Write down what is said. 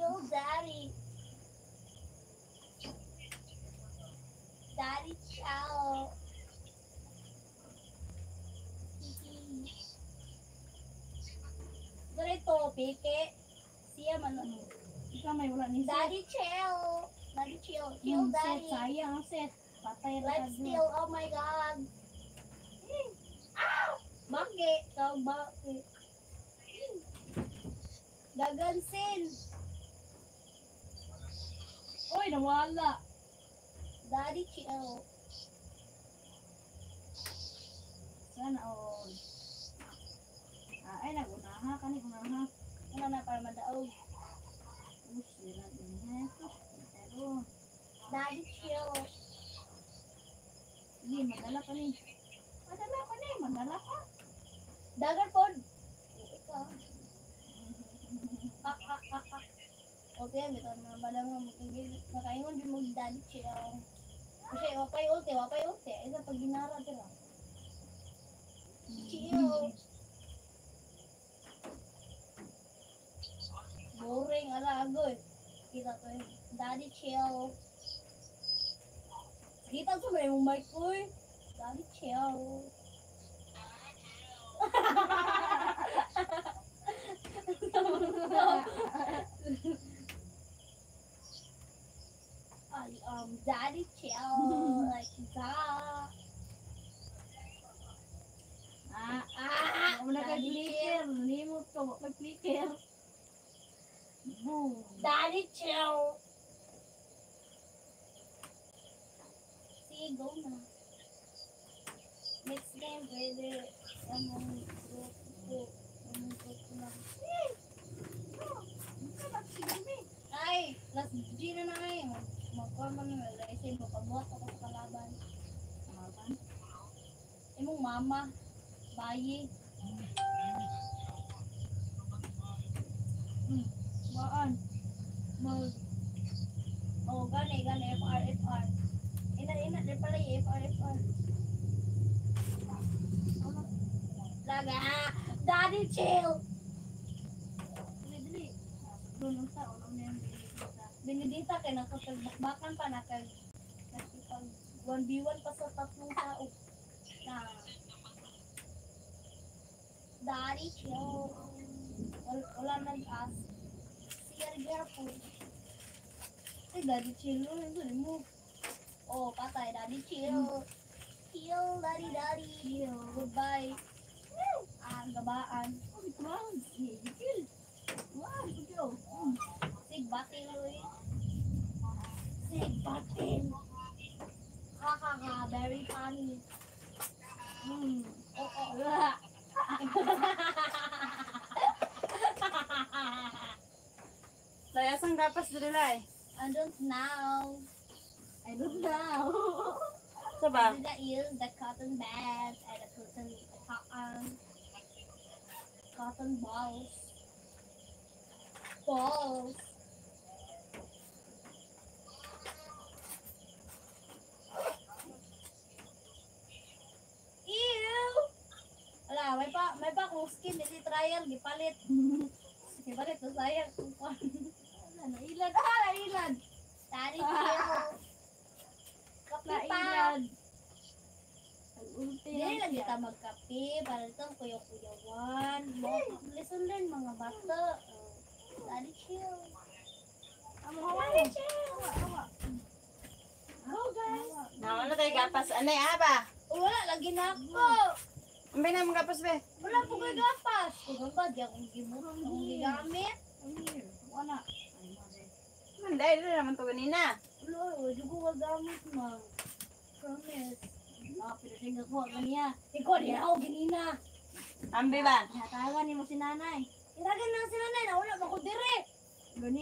chill, daddy. Daddy, ciao. Ganito, peke. Siya man. Ikaw may wala ni set. Daddy, chill. Daddy, chill. Chill, Set, daddy. sayang ang set. Patay ra Let's ka steal. Oh my God. Ow! Bakit? Ikaw bakit? Gagansin. Oy, nawala. Daddy, chill. Sana all. Ay, nagunaha ka ni unaha. Ano na para madaog? Sira din ha. Pero, Daddy, chill. hindi, madala pa ni. Madala ka. Dagan pod. Ikaw. Okay, bito na balang mo makaingon din mo daddy chill. Kasi wapay ulte. Isa pag ginara dira. Chill. Boring ala agoy. Kita ko daddy chill. Kita ko may mong mic ko eh. Daddy chill. Daddy chill like that. Ako na ka-clicker. Limot ka, wak mag-clicker. Boom. Daddy chill. See, go na. Next game, pwede. Ay, last G na na ngayon. Mag-forma na nila. Kasi magpabuhat ako sa kalaban. Imong mama. Bayi. Waan. Mag. Oh, gani. FR. Ina. Di pala yung FR. Laga. Daddy chill. Dili. Doon sa ulo na yung Benedita kay nakapagbakan pa nakag 1v1 pa sa tatlong tao. Na Daddy chill. Wala nag-ask. Siya po. Si Daddy chill. Ano mo? Oh, patay. Daddy chill. Chill, daddy. chill. Goodbye. Gabaan. Oh, ground. Gigil. Wow, ikaw. Sig batil, Luis. Sig batil. Very funny. Oh. Layas ang gapas dili lay. I don't know. Sa ba? That is the cotton bags and the cotton balls. Ew! Wala, may pa kung skin, hindi trial, gipalit. Gipalit, so sayang. Nailan. Nailan. Daddy chill. Kape pa. Nailan. Dili lang kita magkape, para ito kuya-kuyawan. Listen din mga bata. Daddy chill. Daddy chill. Go guys. Ano tayo gapas? Anay, ba? Wala, lagi na ako. Ambay na mga gapas, be. Wala po kay gapas. Kung ba, di akong gigamit. Wala. Manday, ito naman to kanina. Wala, di ko gagamit ma. Promise. Pinasinga ko kanya. Ikaw, di ako ganina. Ambi ba? Natawa ni mo si nanay. Iragan na si nanay, nawala ba ko dire. Gani.